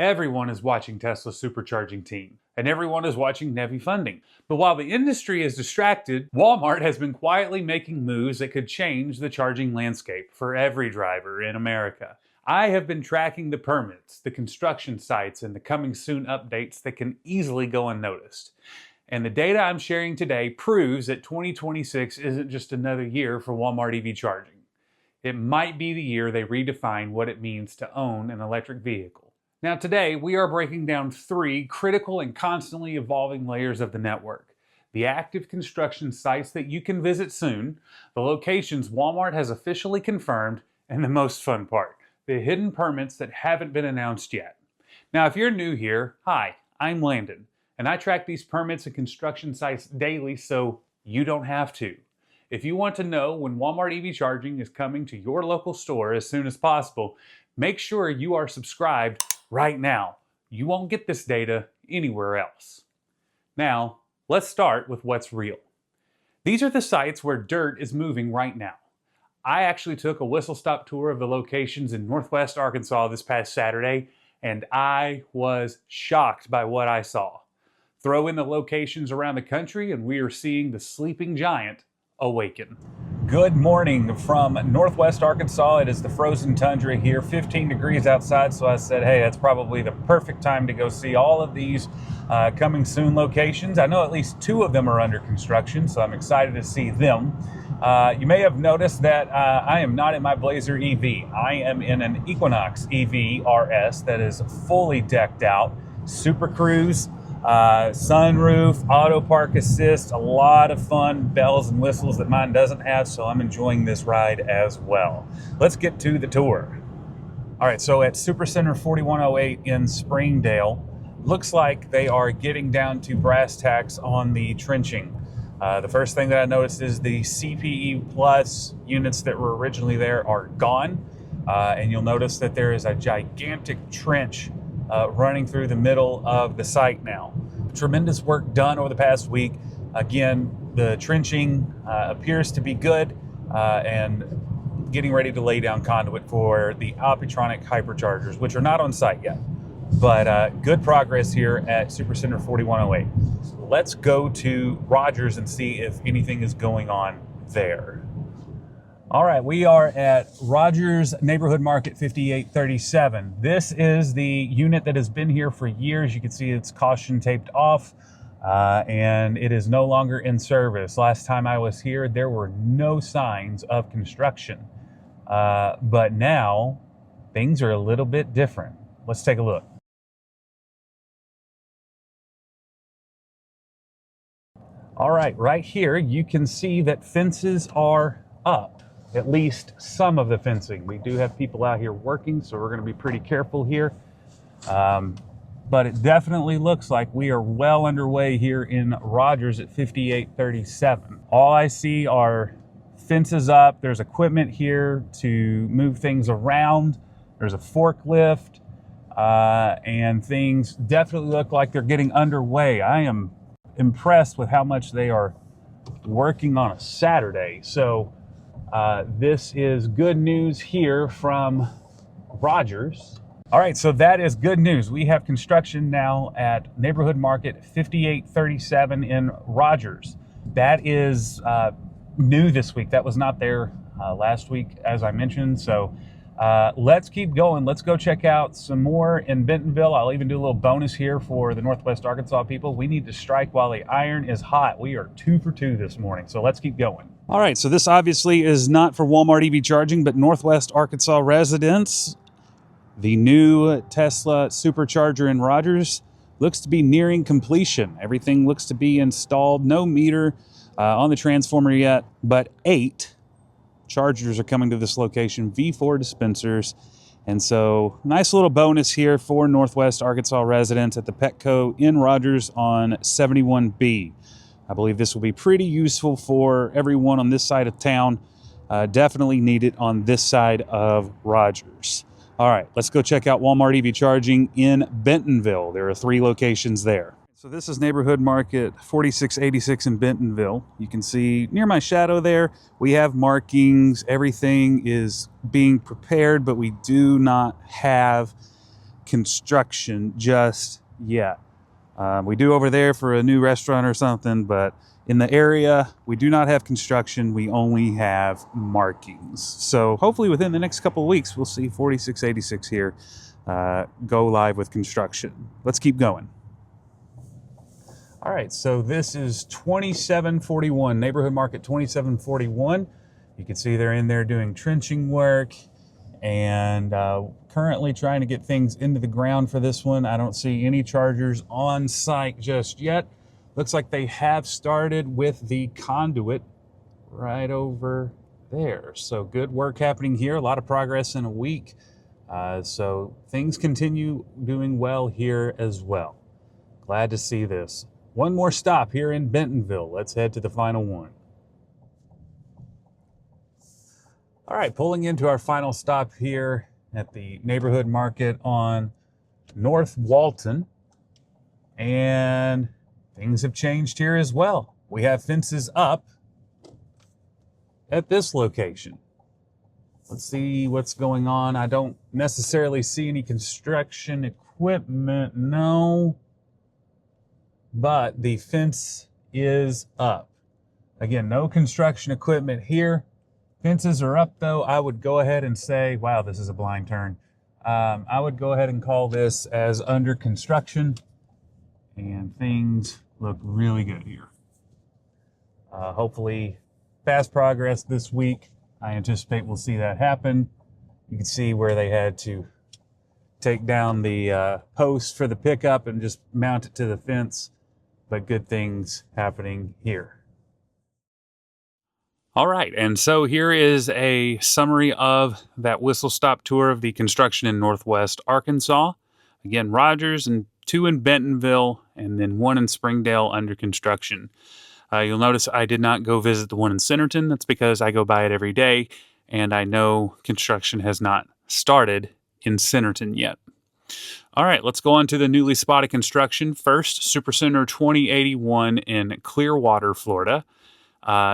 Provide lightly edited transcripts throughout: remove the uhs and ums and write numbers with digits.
Everyone is watching Tesla's supercharging team, and everyone is watching NEVI funding. But while the industry is distracted, Walmart has been quietly making moves that could change the charging landscape for every driver in America. I have been tracking the permits, the construction sites, and the coming soon updates that can easily go unnoticed. And the data I'm sharing today proves that 2026 isn't just another year for Walmart EV charging. It might be the year they redefine what it means to own an electric vehicle. Now today, we are breaking down three critical and constantly evolving layers of the network. The active construction sites that you can visit soon, the locations Walmart has officially confirmed, and the most fun part, the hidden permits that haven't been announced yet. Now if you're new here, hi, I'm Landon, and I track these permits and construction sites daily so you don't have to. If you want to know when Walmart EV charging is coming to your local store as soon as possible, make sure you are subscribed right now. You won't get this data anywhere else. Now, let's start with what's real. These are the sites where dirt is moving right now. I actually took a whistle-stop tour of the locations in Northwest Arkansas this past Saturday, and I was shocked by what I saw. Throw in the locations around the country, and we are seeing the sleeping giant awaken. Good morning from Northwest Arkansas. It is the frozen tundra here, 15 degrees outside, so I said, hey, that's probably the perfect time to go see all of these coming soon locations. I know at least two of them are under construction, so I'm excited to see them. You may have noticed that I am not in my Blazer EV. I am in an Equinox EV RS that is fully decked out, Super Cruise, sunroof, auto park assist, a lot of fun bells and whistles that mine doesn't have, so I'm enjoying this ride as well. Let's get to the tour. All right, so at Supercenter 4108 in Springdale, looks like they are getting down to brass tacks on the trenching. The first thing that I noticed is the CPE Plus units that were originally there are gone, and you'll notice that there is a gigantic trench running through the middle of the site now. Tremendous work done over the past week. Again, the trenching appears to be good and getting ready to lay down conduit for the Optitronic hyperchargers, which are not on site yet. But good progress here at Supercenter 4108. Let's go to Rogers and see if anything is going on there. All right, we are at Rogers Neighborhood Market 5837. This is the unit that has been here for years. You can see it's caution taped off and it is no longer in service. Last time I was here, there were no signs of construction. But now things are a little bit different. Let's take a look. All right, right here, you can see that fences are up. At least some of the fencing. We do have people out here working, so we're going to be pretty careful here. But it definitely looks like we are well underway here in Rogers at 5837. All I see are fences up. There's equipment here to move things around. There's a forklift, and things definitely look like they're getting underway. I am impressed with how much they are working on a Saturday. So this is good news here from Rogers. All right, so that is good news. We have construction now at Neighborhood Market 5837 in Rogers. That is new this week. That was not there last week, as I mentioned. So let's keep going. Let's go check out some more in Bentonville. I'll even do a little bonus here for the Northwest Arkansas people. We need to strike while the iron is hot. We are 2 for 2 this morning, so let's keep going. All right, so this obviously is not for Walmart EV charging, but Northwest Arkansas residents. The new Tesla supercharger in Rogers looks to be nearing completion. Everything looks to be installed. No meter on the transformer yet, but 8 chargers are coming to this location, V4 dispensers. And so nice little bonus here for Northwest Arkansas residents at the Petco in Rogers on 71B. I believe this will be pretty useful for everyone on this side of town. Definitely need it on this side of Rogers. All right, let's go check out Walmart EV charging in Bentonville. There are 3 locations there. So this is Neighborhood Market 4686 in Bentonville. You can see near my shadow there, we have markings. Everything is being prepared, but we do not have construction just yet. We do over there for a new restaurant or something, but in the area, we do not have construction. We only have markings. So hopefully within the next couple of weeks, we'll see 4686 here go live with construction. Let's keep going. All right, so this is 2741, Neighborhood Market 2741. You can see they're in there doing trenching work and currently trying to get things into the ground for this one. I don't see any chargers on site just yet. Looks like they have started with the conduit right over there. So good work happening here. A lot of progress in a week. So things continue doing well here as well. Glad to see this. One more stop here in Bentonville. Let's head to the final one. All right, pulling into our final stop here at the Neighborhood Market on North Walton. And things have changed here as well. We have fences up at this location. Let's see what's going on. I don't necessarily see any construction equipment, no. But the fence is up. Again, no construction equipment here. Fences are up though. I would go ahead and say, wow, this is a blind turn. I would go ahead and call this as under construction, and things look really good here. Hopefully fast progress this week. I anticipate we'll see that happen. You can see where they had to take down the post for the pickup and just mount it to the fence, but good things happening here. All right, and so here is a summary of that whistle-stop tour of the construction in Northwest Arkansas. Again, Rogers and 2 in Bentonville, and then 1 in Springdale under construction. You'll notice I did not go visit the one in Centerton. That's because I go by it every day, and I know construction has not started in Centerton yet. All right, let's go on to the newly spotted construction. First, Supercenter 2081 in Clearwater, Florida.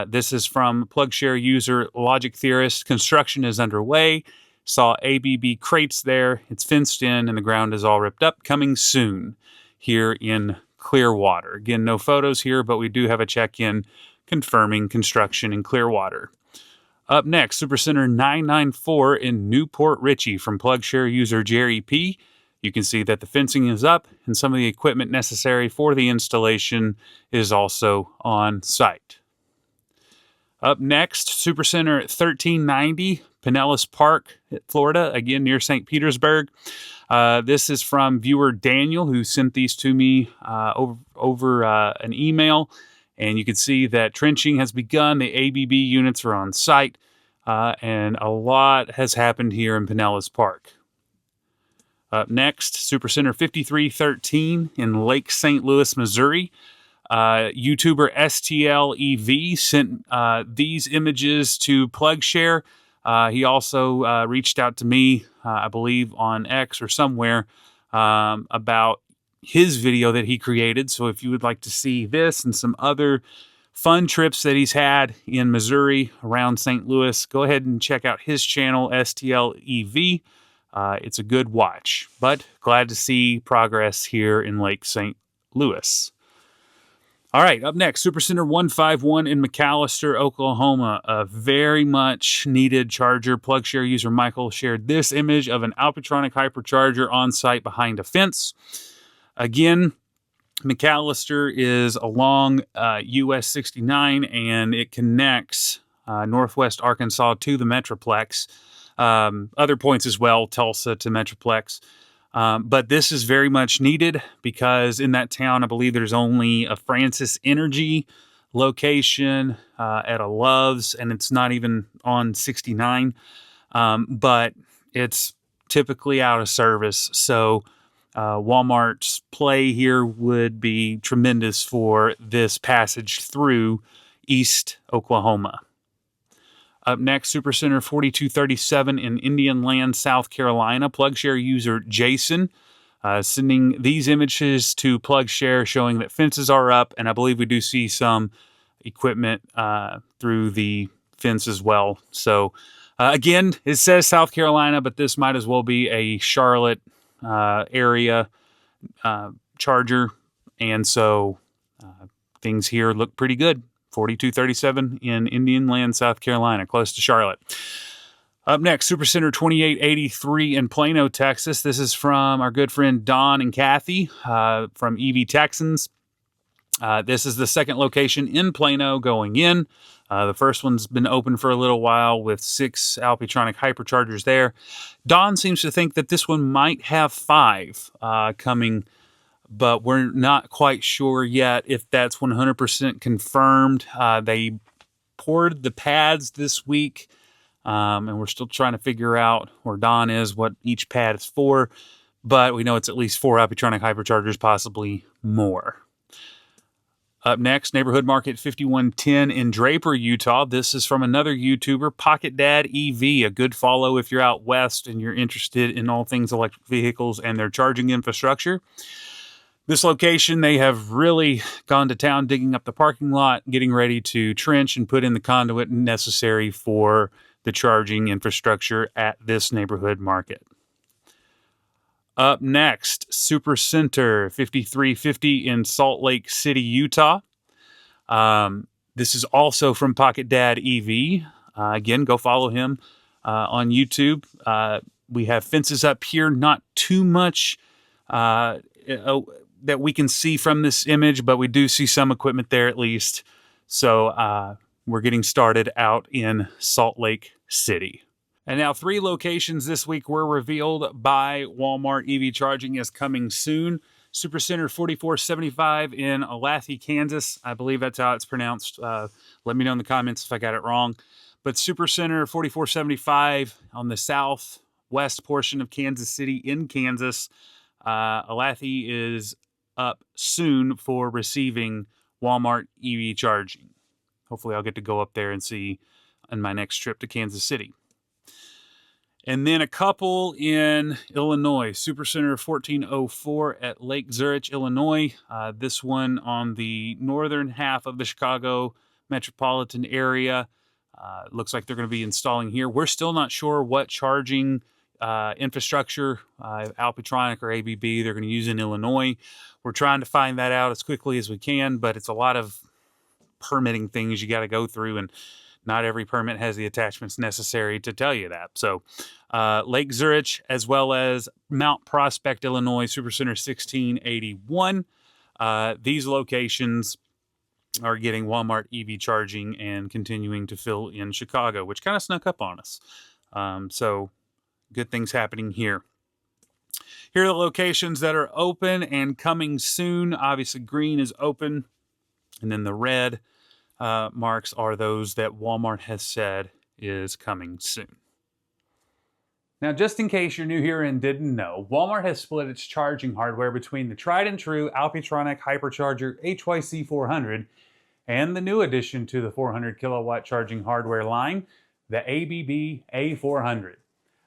This is from PlugShare user Logic Theorist. Construction is underway. Saw ABB crates there. It's fenced in and the ground is all ripped up. Coming soon here in Clearwater. Again, no photos here, but we do have a check-in confirming construction in Clearwater. Up next, Supercenter 994 in Newport Richey from PlugShare user Jerry P. You can see that the fencing is up and some of the equipment necessary for the installation is also on site. Up next, Supercenter 1390, Pinellas Park, Florida, again near St. Petersburg. This is from viewer Daniel, who sent these to me over an email. And you can see that trenching has begun. The ABB units are on site. And a lot has happened here in Pinellas Park. Up next, Supercenter 5313 in Lake St. Louis, Missouri. YouTuber STLEV sent these images to PlugShare. He also reached out to me, I believe on X or somewhere, about his video that he created. So if you would like to see this and some other fun trips that he's had in Missouri around St. Louis, go ahead and check out his channel, STLEV. It's a good watch, but glad to see progress here in Lake St. Louis. All right, up next, Supercenter 151 in McAlester, Oklahoma. A very much needed charger. PlugShare user Michael shared this image of an Alpitronic hypercharger on site behind a fence. Again, McAlester is along US 69 and it connects Northwest Arkansas to the Metroplex. Other points as well, Tulsa to Metroplex. But this is very much needed because in that town, I believe there's only a Francis Energy location at a Love's, and it's not even on 69. But it's typically out of service. So Walmart's play here would be tremendous for this passage through East Oklahoma. Up next, Supercenter 4237 in Indian Land, South Carolina. PlugShare user Jason sending these images to PlugShare showing that fences are up, and I believe we do see some equipment through the fence as well. So again, it says South Carolina, but this might as well be a Charlotte, area charger, and so things here look pretty good. 4237 in Indian Land, South Carolina, close to Charlotte. Up next, Supercenter 2883 in Plano, Texas. This is from our good friend Don and Kathy from Texans. This is the second location in Plano going in. The first one's been open for a little while with 6 Alpitronic hyperchargers there. Don seems to think that this one might have 5 coming, but we're not quite sure yet if that's 100% confirmed. They poured the pads this week, and we're still trying to figure out where Don is, what each pad is for, but we know it's at least 4 Alpitronic hyperchargers, possibly more. Up next, Neighborhood Market 5110 in Draper, Utah. This is from another YouTuber, Pocket Dad EV, a good follow if you're out west and you're interested in all things electric vehicles and their charging infrastructure. This location, they have really gone to town digging up the parking lot, getting ready to trench and put in the conduit necessary for the charging infrastructure at this neighborhood market. Up next, Supercenter 5350 in Salt Lake City, Utah. This is also from Pocket Dad EV. Again, go follow him on YouTube. We have fences up here, not too much that we can see from this image, but we do see some equipment there at least. So we're getting started out in Salt Lake City. And now 3 locations this week were revealed by Walmart EV Charging as coming soon. Supercenter 4475 in Olathe, Kansas. I believe that's how it's pronounced. Let me know in the comments if I got it wrong. But Supercenter 4475 on the southwest portion of Kansas City in Kansas. Olathe is up soon for receiving Walmart EV Charging. Hopefully I'll get to go up there and see on my next trip to Kansas City. And then a couple in Illinois, Supercenter 1404 at Lake Zurich, Illinois. This one on the northern half of the Chicago metropolitan area. Looks like they're going to be installing here. We're still not sure what charging infrastructure, Alpitronic or ABB, they're going to use in Illinois. We're trying to find that out as quickly as we can, but it's a lot of permitting things you got to go through, and not every permit has the attachments necessary to tell you that. So Lake Zurich, as well as Mount Prospect, Illinois, Supercenter 1681. These locations are getting Walmart EV charging and continuing to fill in Chicago, which kind of snuck up on us. So good things happening here. Here are the locations that are open and coming soon. Obviously, green is open, and then the red marks are those that Walmart has said is coming soon. Now, just in case you're new here and didn't know, Walmart has split its charging hardware between the tried and true Alpitronic Hypercharger HYC 400 and the new addition to the 400 kilowatt charging hardware line, the ABB A400.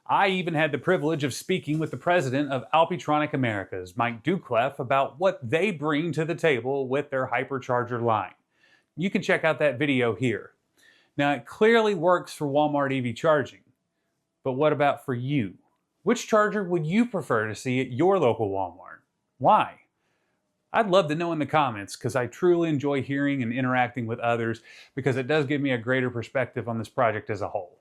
I even had the privilege of speaking with the president of Alpitronic Americas, Mike Duclef, about what they bring to the table with their hypercharger line. You can check out that video here. Now, it clearly works for Walmart EV charging, but what about for you? Which charger would you prefer to see at your local Walmart? Why? I'd love to know in the comments, because I truly enjoy hearing and interacting with others, because it does give me a greater perspective on this project as a whole.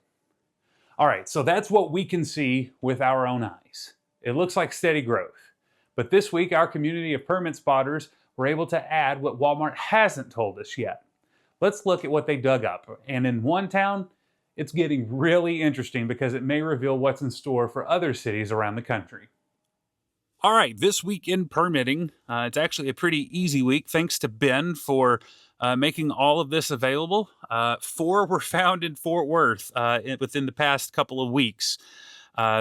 All right, so that's what we can see with our own eyes. It looks like steady growth. But this week, our community of permit spotters were able to add what Walmart hasn't told us yet. Let's look at what they dug up. And in one town, it's getting really interesting because it may reveal what's in store for other cities around the country. All right, this week in permitting, it's actually a pretty easy week, thanks to Ben for making all of this available. 4 were found in Fort Worth within the past couple of weeks.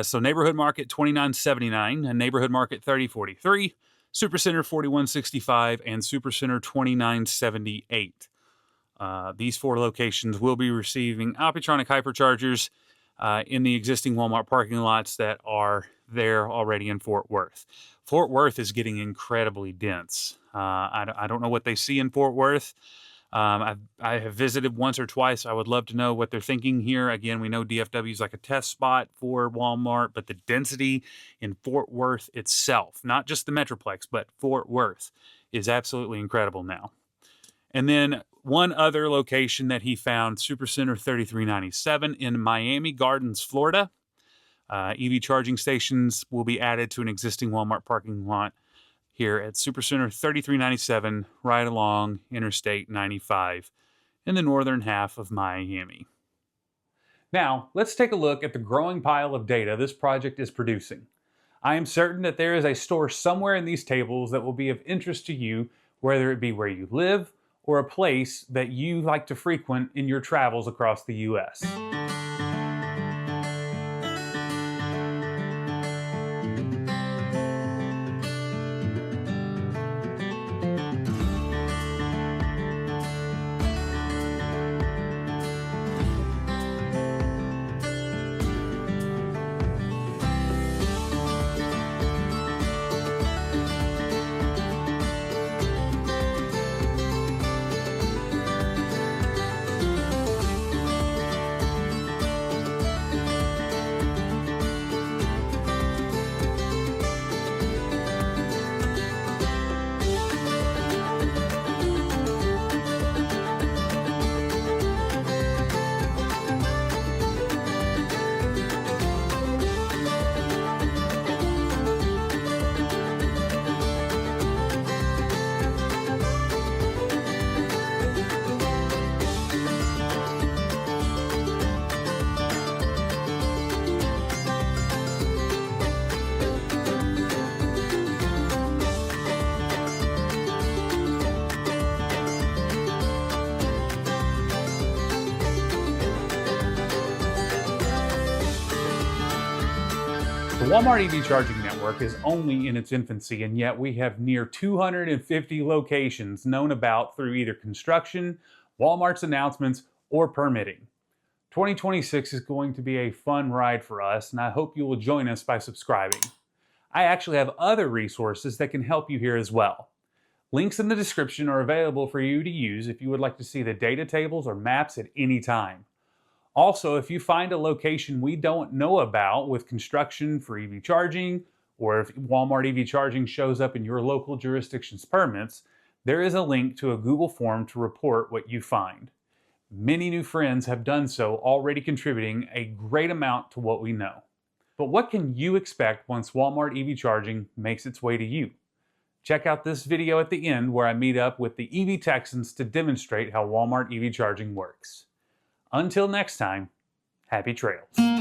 So Neighborhood Market 2979 and Neighborhood Market 3043, Supercenter 4165, and Supercenter 2978. These 4 locations will be receiving Alpitronic hyperchargers in the existing Walmart parking lots that are there already in Fort Worth. Fort Worth is getting incredibly dense. I don't know what they see in Fort Worth, I have visited once or twice. I would love to know what they're thinking here. Again, we know DFW is like a test spot for Walmart, but the density in Fort Worth itself, not just the Metroplex, but Fort Worth, is absolutely incredible now. And then one other location that he found, Supercenter 3397 in Miami Gardens, Florida. EV charging stations will be added to an existing Walmart parking lot here at Supercenter 3397, right along Interstate 95 in the northern half of Miami. Now, let's take a look at the growing pile of data this project is producing. I am certain that there is a store somewhere in these tables that will be of interest to you, whether it be where you live or a place that you like to frequent in your travels across the U.S. The Walmart EV charging network is only in its infancy, and yet we have near 250 locations known about through either construction, Walmart's announcements, or permitting. 2026 is going to be a fun ride for us, and I hope you will join us by subscribing. I actually have other resources that can help you here as well. Links in the description are available for you to use if you would like to see the data tables or maps at any time. Also, if you find a location we don't know about with construction for EV charging, or if Walmart EV charging shows up in your local jurisdiction's permits, there is a link to a Google form to report what you find. Many new friends have done so, already contributing a great amount to what we know. But what can you expect once Walmart EV charging makes its way to you? Check out this video at the end where I meet up with the EV Texans to demonstrate how Walmart EV charging works. Until next time, happy trails.